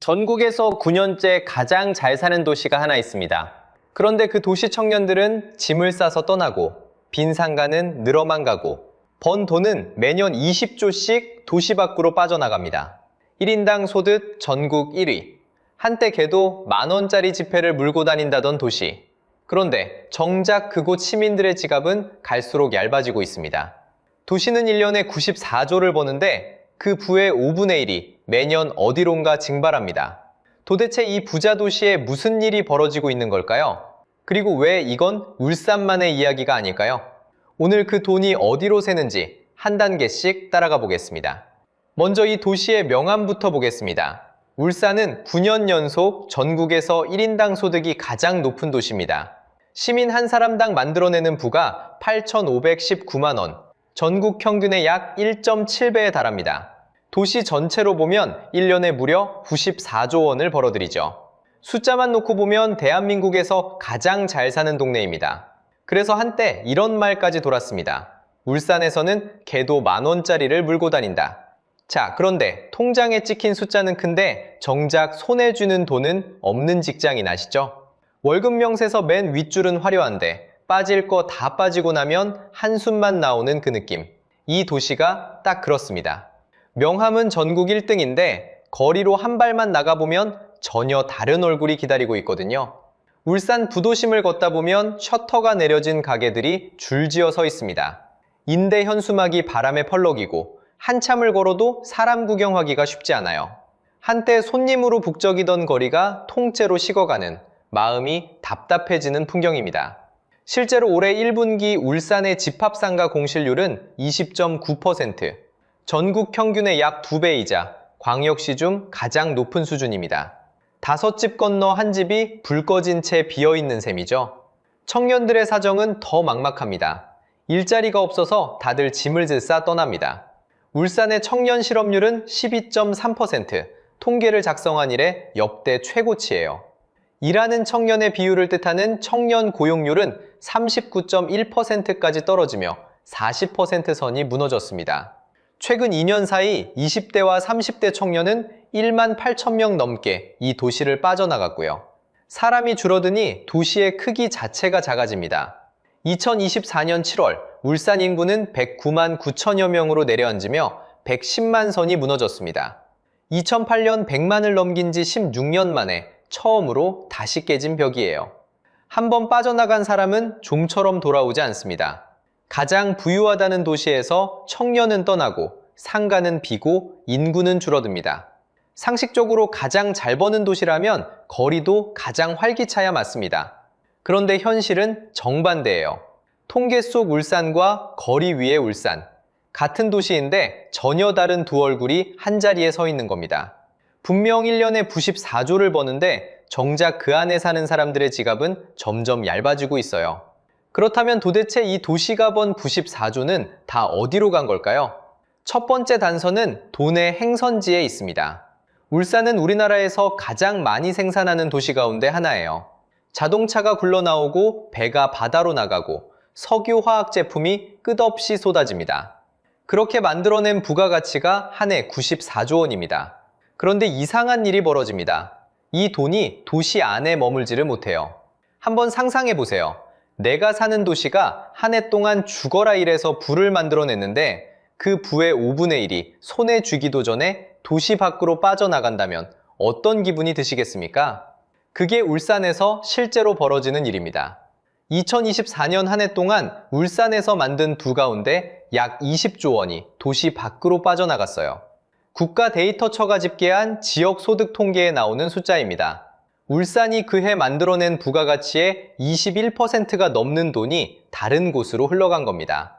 전국에서 9년째 가장 잘 사는 도시가 하나 있습니다. 그런데 그 도시 청년들은 짐을 싸서 떠나고 빈 상가는 늘어만 가고 번 돈은 매년 20조씩 도시 밖으로 빠져나갑니다. 1인당 소득 전국 1위. 한때 걔도 10,000원짜리 지폐를 물고 다닌다던 도시. 그런데 정작 그곳 시민들의 지갑은 갈수록 얇아지고 있습니다. 도시는 1년에 94조를 버는데 그 부의 5분의 1이 매년 어디론가 증발합니다. 도대체 이 부자 도시에 무슨 일이 벌어지고 있는 걸까요? 그리고 왜 이건 울산만의 이야기가 아닐까요? 오늘 그 돈이 어디로 새는지 한 단계씩 따라가 보겠습니다. 먼저 이 도시의 명암부터 보겠습니다. 울산은 9년 연속 전국에서 1인당 소득이 가장 높은 도시입니다. 시민 한 사람당 만들어내는 부가 8,519만 원, 전국 평균의 약 1.7배에 달합니다. 도시 전체로 보면 1년에 무려 94조 원을 벌어들이죠. 숫자만 놓고 보면 대한민국에서 가장 잘 사는 동네입니다. 그래서 한때 이런 말까지 돌았습니다. 울산에서는 걔도 10,000원짜리를 물고 다닌다. 자, 그런데 통장에 찍힌 숫자는 큰데 정작 손에 쥐는 돈은 없는 직장인 아시죠? 월급 명세서 맨 윗줄은 화려한데 빠질 거 다 빠지고 나면 한숨만 나오는 그 느낌. 이 도시가 딱 그렇습니다. 명함은 전국 1등인데 거리로 한 발만 나가보면 전혀 다른 얼굴이 기다리고 있거든요. 울산 부도심을 걷다 보면 셔터가 내려진 가게들이 줄지어 서 있습니다. 인대 현수막이 바람에 펄럭이고 한참을 걸어도 사람 구경하기가 쉽지 않아요. 한때 손님으로 북적이던 거리가 통째로 식어가는, 마음이 답답해지는 풍경입니다. 실제로 올해 1분기 울산의 집합상가 공실률은 20.9%, 전국 평균의 약 2배이자 광역시 중 가장 높은 수준입니다. 5집 건너 한 집이 불 꺼진 채 비어있는 셈이죠. 청년들의 사정은 더 막막합니다. 일자리가 없어서 다들 짐을 질싸 떠납니다. 울산의 청년 실업률은 12.3%, 통계를 작성한 이래 역대 최고치예요. 일하는 청년의 비율을 뜻하는 청년 고용률은 39.1%까지 떨어지며 40% 선이 무너졌습니다. 최근 2년 사이 20대와 30대 청년은 18,000명 넘게 이 도시를 빠져나갔고요. 사람이 줄어드니 도시의 크기 자체가 작아집니다. 2024년 7월 울산 인구는 109만 9천여 명으로 내려앉으며 110만 선이 무너졌습니다. 2008년 100만을 넘긴 지 16년 만에 처음으로 다시 깨진 벽이에요. 한번 빠져나간 사람은 좀처럼 돌아오지 않습니다. 가장 부유하다는 도시에서 청년은 떠나고 상가는 비고 인구는 줄어듭니다. 상식적으로 가장 잘 버는 도시라면 거리도 가장 활기차야 맞습니다. 그런데 현실은 정반대예요. 통계 속 울산과 거리 위의 울산. 같은 도시인데 전혀 다른 두 얼굴이 한자리에 서 있는 겁니다. 분명 1년에 94조를 버는데 정작 그 안에 사는 사람들의 지갑은 점점 얇아지고 있어요. 그렇다면 도대체 이 도시가 번 94조는 다 어디로 간 걸까요? 첫 번째 단서는 돈의 행선지에 있습니다. 울산은 우리나라에서 가장 많이 생산하는 도시 가운데 하나예요. 자동차가 굴러나오고 배가 바다로 나가고 석유 화학 제품이 끝없이 쏟아집니다. 그렇게 만들어낸 부가가치가 한 해 94조 원입니다. 그런데 이상한 일이 벌어집니다. 이 돈이 도시 안에 머물지를 못해요. 한번 상상해 보세요. 내가 사는 도시가 한 해 동안 죽어라 일해서 부를 만들어냈는데 그 부의 5분의 1이 손에 쥐기도 전에 도시 밖으로 빠져나간다면 어떤 기분이 드시겠습니까? 그게 울산에서 실제로 벌어지는 일입니다. 2024년 한 해 동안 울산에서 만든 부 가운데 약 20조 원이 도시 밖으로 빠져나갔어요. 국가데이터처가 집계한 지역 소득 통계에 나오는 숫자입니다. 울산이 그해 만들어낸 부가가치의 21%가 넘는 돈이 다른 곳으로 흘러간 겁니다.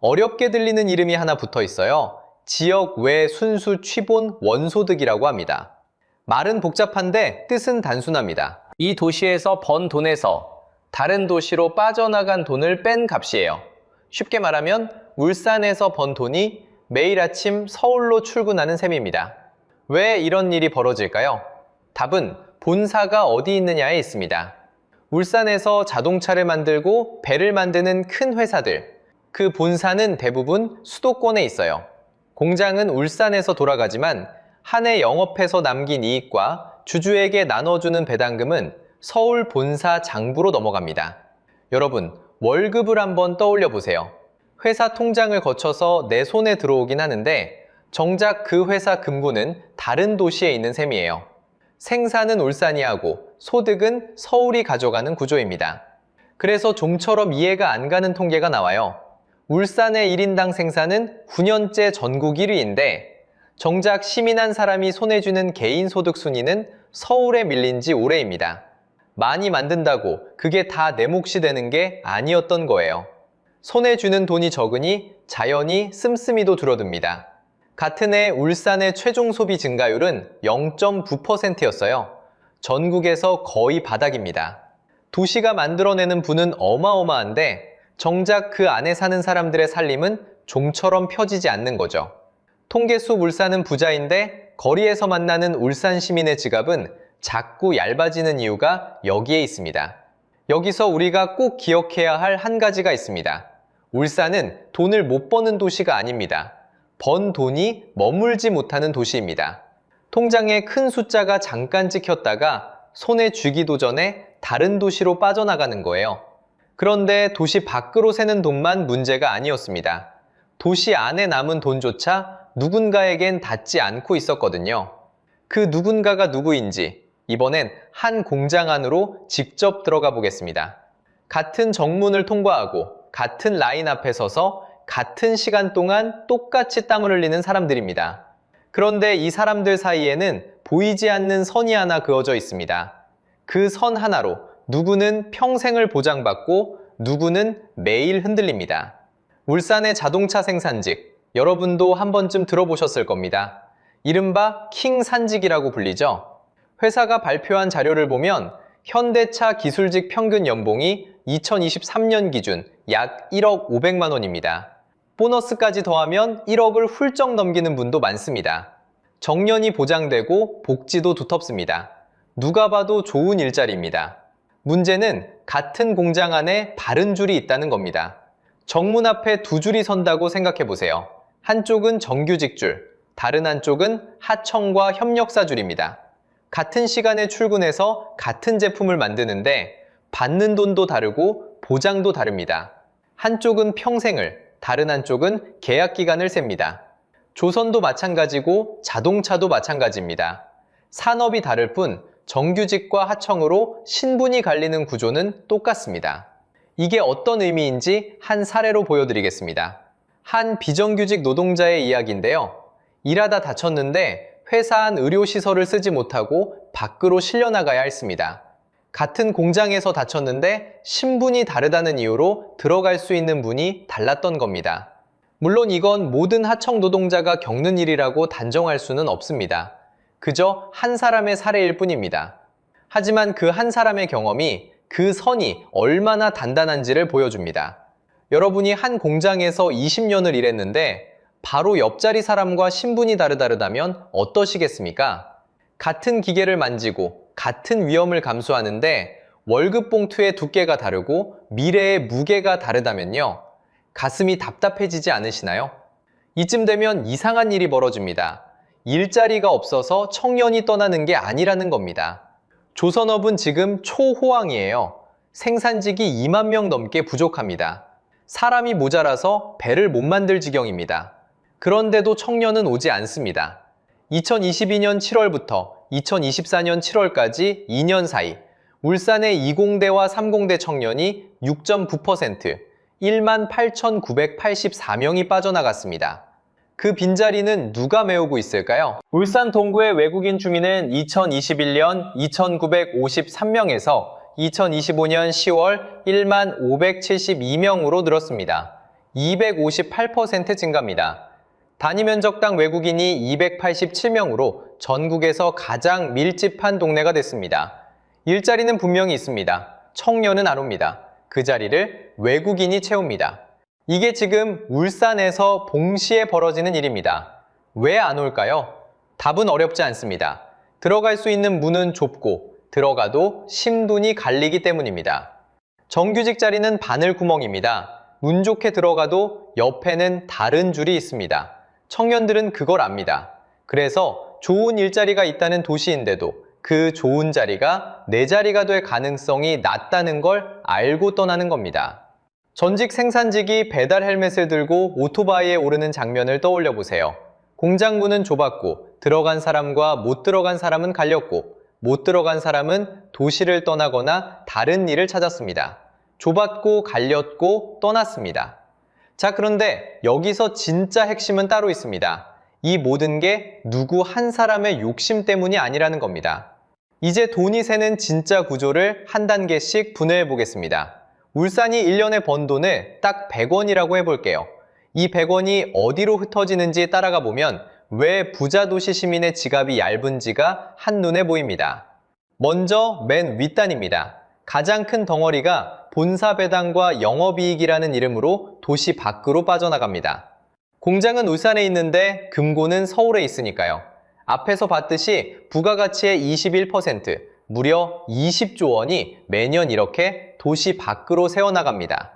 어렵게 들리는 이름이 하나 붙어 있어요. 지역 외 순수 취본 원소득이라고 합니다. 말은 복잡한데 뜻은 단순합니다. 이 도시에서 번 돈에서 다른 도시로 빠져나간 돈을 뺀 값이에요. 쉽게 말하면 울산에서 번 돈이 매일 아침 서울로 출근하는 셈입니다. 왜 이런 일이 벌어질까요? 답은 본사가 어디 있느냐에 있습니다. 울산에서 자동차를 만들고 배를 만드는 큰 회사들, 그 본사는 대부분 수도권에 있어요. 공장은 울산에서 돌아가지만 한 해 영업해서 남긴 이익과 주주에게 나눠주는 배당금은 서울 본사 장부로 넘어갑니다. 여러분, 월급을 한번 떠올려 보세요. 회사 통장을 거쳐서 내 손에 들어오긴 하는데 정작 그 회사 근무는 다른 도시에 있는 셈이에요. 생산은 울산이 하고 소득은 서울이 가져가는 구조입니다. 그래서 좀처럼 이해가 안 가는 통계가 나와요. 울산의 1인당 생산은 9년째 전국 1위인데 정작 시민 한 사람이 손에 쥐는 개인 소득 순위는 서울에 밀린 지 오래입니다. 많이 만든다고 그게 다 내 몫이 되는 게 아니었던 거예요. 손에 쥐는 돈이 적으니 자연히 씀씀이도 줄어듭니다. 같은 해 울산의 최종 소비 증가율은 0.9%였어요. 전국에서 거의 바닥입니다. 도시가 만들어내는 부는 어마어마한데 정작 그 안에 사는 사람들의 살림은 좀처럼 펴지지 않는 거죠. 통계수 울산은 부자인데 거리에서 만나는 울산 시민의 지갑은 자꾸 얇아지는 이유가 여기에 있습니다. 여기서 우리가 꼭 기억해야 할 한 가지가 있습니다. 울산은 돈을 못 버는 도시가 아닙니다. 번 돈이 머물지 못하는 도시입니다. 통장에 큰 숫자가 잠깐 찍혔다가 손에 쥐기도 전에 다른 도시로 빠져나가는 거예요. 그런데 도시 밖으로 새는 돈만 문제가 아니었습니다. 도시 안에 남은 돈조차 누군가에겐 닿지 않고 있었거든요. 그 누군가가 누구인지 이번엔 한 공장 안으로 직접 들어가 보겠습니다. 같은 정문을 통과하고 같은 라인 앞에 서서 같은 시간 동안 똑같이 땀을 흘리는 사람들입니다. 그런데 이 사람들 사이에는 보이지 않는 선이 하나 그어져 있습니다. 그 선 하나로 누구는 평생을 보장받고 누구는 매일 흔들립니다. 울산의 자동차 생산직, 여러분도 한 번쯤 들어보셨을 겁니다. 이른바 킹산직이라고 불리죠. 회사가 발표한 자료를 보면 현대차 기술직 평균 연봉이 2023년 기준 약 1억 500만 원입니다. 보너스까지 더하면 1억을 훌쩍 넘기는 분도 많습니다. 정년이 보장되고 복지도 두텁습니다. 누가 봐도 좋은 일자리입니다. 문제는 같은 공장 안에 바른 줄이 있다는 겁니다. 정문 앞에 두 줄이 선다고 생각해 보세요. 한쪽은 정규직 줄, 다른 한쪽은 하청과 협력사 줄입니다. 같은 시간에 출근해서 같은 제품을 만드는데 받는 돈도 다르고 보장도 다릅니다. 한쪽은 평생을, 다른 한쪽은 계약 기간을 셉니다. 조선도 마찬가지고 자동차도 마찬가지입니다. 산업이 다를 뿐 정규직과 하청으로 신분이 갈리는 구조는 똑같습니다. 이게 어떤 의미인지 한 사례로 보여드리겠습니다. 한 비정규직 노동자의 이야기인데요. 일하다 다쳤는데 회사 안 의료시설을 쓰지 못하고 밖으로 실려나가야 했습니다. 같은 공장에서 다쳤는데 신분이 다르다는 이유로 들어갈 수 있는 문이 달랐던 겁니다. 물론 이건 모든 하청 노동자가 겪는 일이라고 단정할 수는 없습니다. 그저 한 사람의 사례일 뿐입니다. 하지만 그 한 사람의 경험이 그 선이 얼마나 단단한지를 보여줍니다. 여러분이 한 공장에서 20년을 일했는데 바로 옆자리 사람과 신분이 다르다면 어떠시겠습니까? 같은 기계를 만지고 같은 위험을 감수하는데 월급 봉투의 두께가 다르고 미래의 무게가 다르다면요. 가슴이 답답해지지 않으시나요? 이쯤 되면 이상한 일이 벌어집니다. 일자리가 없어서 청년이 떠나는 게 아니라는 겁니다. 조선업은 지금 초호황이에요. 생산직이 2만 명 넘게 부족합니다. 사람이 모자라서 배를 못 만들 지경입니다. 그런데도 청년은 오지 않습니다. 2022년 7월부터 2024년 7월까지 2년 사이 울산의 20대와 30대 청년이 6.9%, 18,984명이 빠져나갔습니다. 그 빈자리는 누가 메우고 있을까요? 울산 동구의 외국인 주민은 2021년 2,953명에서 2025년 10월 15,572명으로 늘었습니다. 258% 증가입니다. 단위 면적당 외국인이 287명으로 전국에서 가장 밀집한 동네가 됐습니다. 일자리는 분명히 있습니다. 청년은 안 옵니다. 그 자리를 외국인이 채웁니다. 이게 지금 울산에서 봉시에 벌어지는 일입니다. 왜 안 올까요? 답은 어렵지 않습니다. 들어갈 수 있는 문은 좁고 들어가도 신분이 갈리기 때문입니다. 정규직 자리는 바늘구멍입니다. 운 좋게 들어가도 옆에는 다른 줄이 있습니다. 청년들은 그걸 압니다. 그래서 좋은 일자리가 있다는 도시인데도 그 좋은 자리가 내 자리가 될 가능성이 낮다는 걸 알고 떠나는 겁니다. 전직 생산직이 배달 헬멧을 들고 오토바이에 오르는 장면을 떠올려 보세요. 공장 문은 좁았고 들어간 사람과 못 들어간 사람은 갈렸고 못 들어간 사람은 도시를 떠나거나 다른 일을 찾았습니다. 좁았고 갈렸고 떠났습니다. 자, 그런데 여기서 진짜 핵심은 따로 있습니다. 이 모든 게 누구 한 사람의 욕심 때문이 아니라는 겁니다. 이제 돈이 새는 진짜 구조를 한 단계씩 분해해 보겠습니다. 울산이 1년에 번 돈을 딱 100원이라고 해볼게요. 이 100원이 어디로 흩어지는지 따라가 보면 왜 부자 도시 시민의 지갑이 얇은지가 한눈에 보입니다. 먼저 맨 윗단입니다. 가장 큰 덩어리가 본사 배당과 영업이익이라는 이름으로 도시 밖으로 빠져나갑니다. 공장은 울산에 있는데 금고는 서울에 있으니까요. 앞에서 봤듯이 부가가치의 21%, 무려 20조 원이 매년 이렇게 도시 밖으로 새어나갑니다.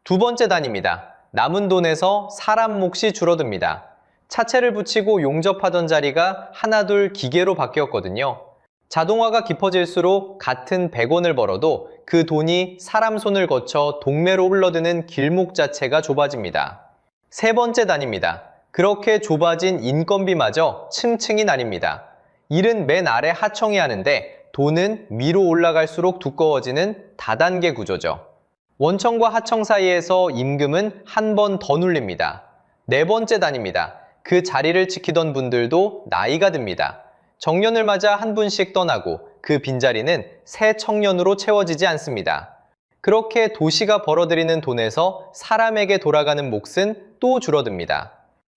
두 번째 단입니다. 남은 돈에서 사람 몫이 줄어듭니다. 차체를 붙이고 용접하던 자리가 하나둘 기계로 바뀌었거든요. 자동화가 깊어질수록 같은 100원을 벌어도 그 돈이 사람 손을 거쳐 동매로 흘러드는 길목 자체가 좁아집니다. 세 번째 단입니다. 그렇게 좁아진 인건비마저 층층이 나뉩니다. 일은 맨 아래 하청이 하는데 돈은 위로 올라갈수록 두꺼워지는 다단계 구조죠. 원청과 하청 사이에서 임금은 한 번 더 눌립니다. 네 번째 단입니다. 그 자리를 지키던 분들도 나이가 듭니다. 정년을 맞아 한 분씩 떠나고 그 빈자리는 새 청년으로 채워지지 않습니다. 그렇게 도시가 벌어들이는 돈에서 사람에게 돌아가는 몫은 또 줄어듭니다.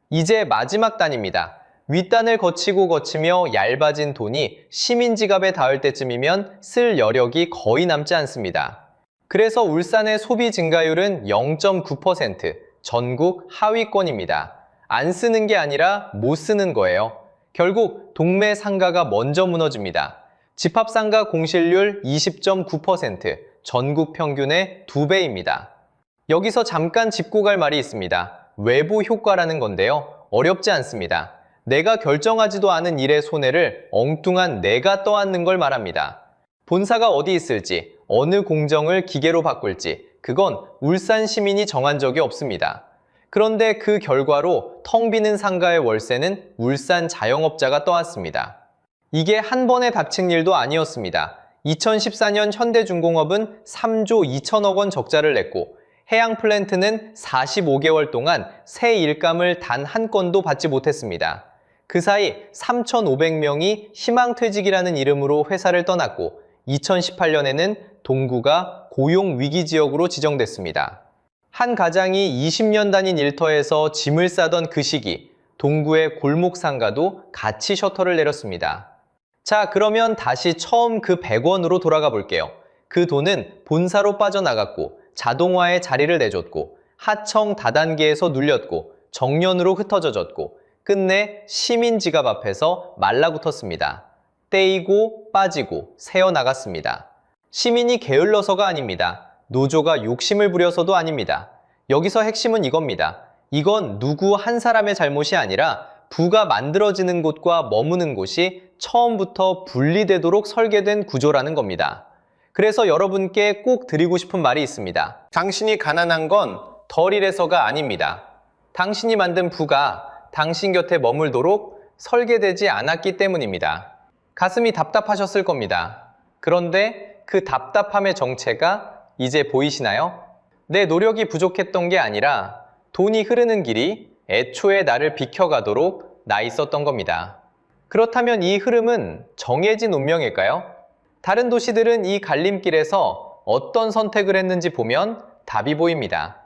이제 마지막 단입니다. 윗단을 거치며 얇아진 돈이 시민 지갑에 닿을 때쯤이면 쓸 여력이 거의 남지 않습니다. 그래서 울산의 소비 증가율은 0.9%, 전국 하위권입니다. 안 쓰는 게 아니라 못 쓰는 거예요. 결국 동매 상가가 먼저 무너집니다. 집합상가 공실률 20.9%, 전국 평균의 2배입니다. 여기서 잠깐 짚고 갈 말이 있습니다. 외부 효과라는 건데요. 어렵지 않습니다. 내가 결정하지도 않은 일의 손해를 엉뚱한 내가 떠안는 걸 말합니다. 본사가 어디 있을지, 어느 공정을 기계로 바꿀지, 그건 울산 시민이 정한 적이 없습니다. 그런데 그 결과로 텅 비는 상가의 월세는 울산 자영업자가 떠왔습니다. 이게 한 번에 닥친 일도 아니었습니다. 2014년 현대중공업은 3조 2천억 원 적자를 냈고 해양 플랜트는 45개월 동안 새 일감을 단 한 건도 받지 못했습니다. 그 사이 3,500명이 희망퇴직이라는 이름으로 회사를 떠났고 2018년에는 동구가 고용위기지역으로 지정됐습니다. 한 가장이 20년 다닌 일터에서 짐을 싸던 그 시기, 동구의 골목 상가도 같이 셔터를 내렸습니다. 자, 그러면 다시 처음 그 100원으로 돌아가 볼게요. 그 돈은 본사로 빠져나갔고 자동화에 자리를 내줬고 하청 다단계에서 눌렸고 정년으로 흩어져졌고 끝내 시민 지갑 앞에서 말라붙었습니다. 떼이고 빠지고 새어나갔습니다. 시민이 게을러서가 아닙니다. 노조가 욕심을 부려서도 아닙니다. 여기서 핵심은 이겁니다. 이건 누구 한 사람의 잘못이 아니라 부가 만들어지는 곳과 머무는 곳이 처음부터 분리되도록 설계된 구조라는 겁니다. 그래서 여러분께 꼭 드리고 싶은 말이 있습니다. 당신이 가난한 건 덜 일해서가 아닙니다. 당신이 만든 부가 당신 곁에 머물도록 설계되지 않았기 때문입니다. 가슴이 답답하셨을 겁니다. 그런데 그 답답함의 정체가 이제 보이시나요? 내 노력이 부족했던 게 아니라 돈이 흐르는 길이 애초에 나를 비켜가도록 나 있었던 겁니다. 그렇다면 이 흐름은 정해진 운명일까요? 다른 도시들은 이 갈림길에서 어떤 선택을 했는지 보면 답이 보입니다.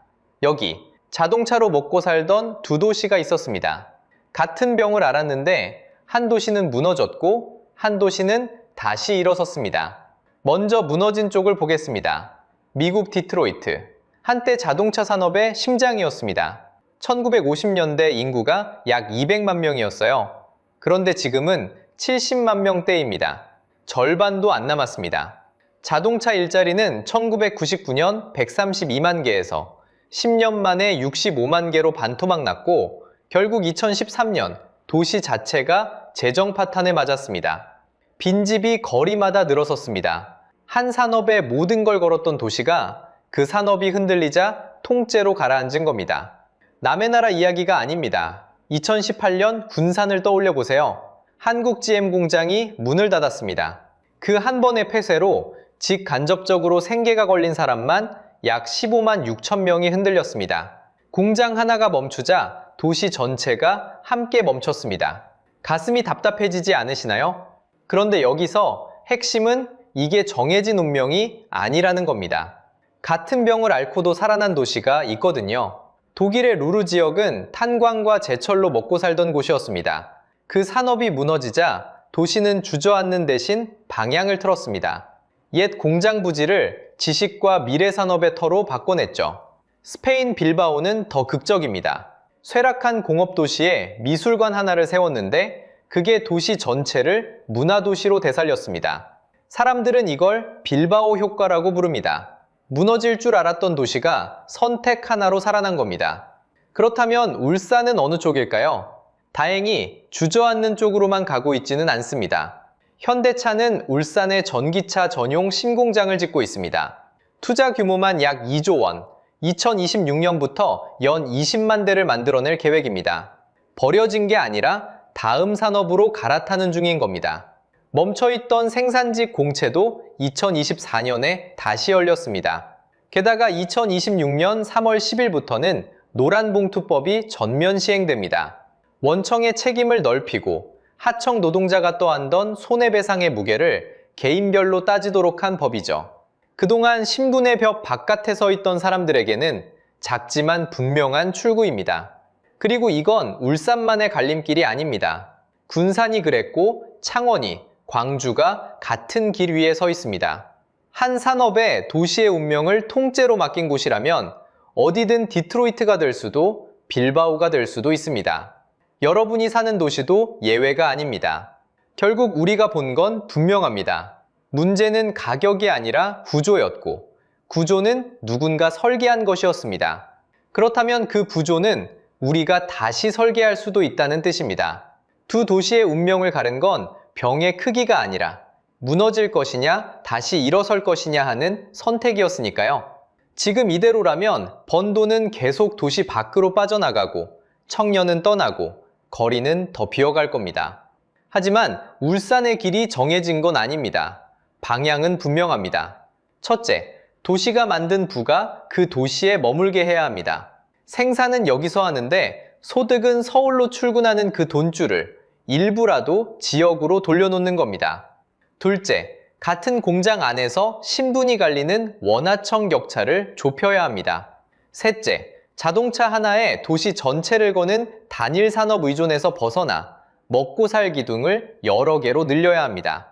여기 자동차로 먹고 살던 두 도시가 있었습니다. 같은 병을 앓았는데 한 도시는 무너졌고 한 도시는 다시 일어섰습니다. 먼저 무너진 쪽을 보겠습니다. 미국 디트로이트. 한때 자동차 산업의 심장이었습니다. 1950년대 인구가 약 200만 명이었어요. 그런데 지금은 70만 명대입니다. 절반도 안 남았습니다. 자동차 일자리는 1999년 132만 개에서 10년 만에 65만 개로 반토막 났고 결국 2013년 도시 자체가 재정 파탄에 맞았습니다. 빈집이 거리마다 늘어섰습니다. 한 산업에 모든 걸 걸었던 도시가 그 산업이 흔들리자 통째로 가라앉은 겁니다. 남의 나라 이야기가 아닙니다. 2018년 군산을 떠올려 보세요. 한국 GM 공장이 문을 닫았습니다. 그 한 번의 폐쇄로 직간접적으로 생계가 걸린 사람만 약 15만 6천 명이 흔들렸습니다. 공장 하나가 멈추자 도시 전체가 함께 멈췄습니다. 가슴이 답답해지지 않으시나요? 그런데 여기서 핵심은 이게 정해진 운명이 아니라는 겁니다. 같은 병을 앓고도 살아난 도시가 있거든요. 독일의 루르 지역은 탄광과 제철로 먹고 살던 곳이었습니다. 그 산업이 무너지자 도시는 주저앉는 대신 방향을 틀었습니다. 옛 공장 부지를 지식과 미래 산업의 터로 바꿔냈죠. 스페인 빌바오는 더 극적입니다. 쇠락한 공업 도시에 미술관 하나를 세웠는데 그게 도시 전체를 문화도시로 되살렸습니다. 사람들은 이걸 빌바오 효과라고 부릅니다. 무너질 줄 알았던 도시가 선택 하나로 살아난 겁니다. 그렇다면 울산은 어느 쪽일까요? 다행히 주저앉는 쪽으로만 가고 있지는 않습니다. 현대차는 울산에 전기차 전용 신공장을 짓고 있습니다. 투자 규모만 약 2조 원, 2026년부터 연 20만 대를 만들어낼 계획입니다. 버려진 게 아니라 다음 산업으로 갈아타는 중인 겁니다. 멈춰있던 생산직 공채도 2024년에 다시 열렸습니다. 게다가 2026년 3월 10일부터는 노란봉투법이 전면 시행됩니다. 원청의 책임을 넓히고 하청 노동자가 떠안던 손해배상의 무게를 개인별로 따지도록 한 법이죠. 그동안 신분의 벽 바깥에 서 있던 사람들에게는 작지만 분명한 출구입니다. 그리고 이건 울산만의 갈림길이 아닙니다. 군산이 그랬고 창원이, 광주가 같은 길 위에 서 있습니다. 한 산업에 도시의 운명을 통째로 맡긴 곳이라면 어디든 디트로이트가 될 수도 빌바오가 될 수도 있습니다. 여러분이 사는 도시도 예외가 아닙니다. 결국 우리가 본 건 분명합니다. 문제는 가격이 아니라 구조였고, 구조는 누군가 설계한 것이었습니다. 그렇다면 그 구조는 우리가 다시 설계할 수도 있다는 뜻입니다. 두 도시의 운명을 가른 건 병의 크기가 아니라 무너질 것이냐, 다시 일어설 것이냐 하는 선택이었으니까요. 지금 이대로라면 번 돈은 계속 도시 밖으로 빠져나가고, 청년은 떠나고, 거리는 더 비어갈 겁니다. 하지만 울산의 길이 정해진 건 아닙니다. 방향은 분명합니다. 첫째, 도시가 만든 부가 그 도시에 머물게 해야 합니다. 생산은 여기서 하는데 소득은 서울로 출근하는 그 돈줄을 일부라도 지역으로 돌려놓는 겁니다. 둘째, 같은 공장 안에서 신분이 갈리는 원하청 격차를 좁혀야 합니다. 셋째, 자동차 하나에 도시 전체를 거는 단일 산업 의존에서 벗어나 먹고 살 기둥을 여러 개로 늘려야 합니다.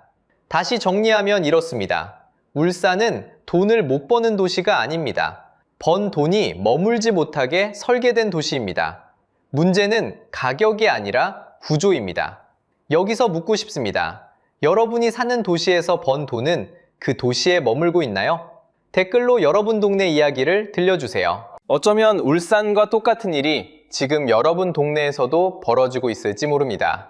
다시 정리하면 이렇습니다. 울산은 돈을 못 버는 도시가 아닙니다. 번 돈이 머물지 못하게 설계된 도시입니다. 문제는 가격이 아니라 구조입니다. 여기서 묻고 싶습니다. 여러분이 사는 도시에서 번 돈은 그 도시에 머물고 있나요? 댓글로 여러분 동네 이야기를 들려주세요. 어쩌면 울산과 똑같은 일이 지금 여러분 동네에서도 벌어지고 있을지 모릅니다.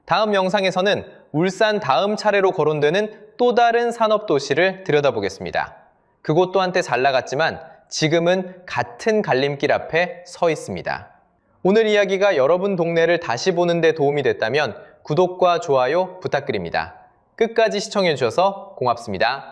다음 영상에서는 울산 다음 차례로 거론되는 또 다른 산업도시를 들여다보겠습니다. 그곳도 한때 잘 나갔지만 지금은 같은 갈림길 앞에 서 있습니다. 오늘 이야기가 여러분 동네를 다시 보는 데 도움이 됐다면 구독과 좋아요 부탁드립니다. 끝까지 시청해주셔서 고맙습니다.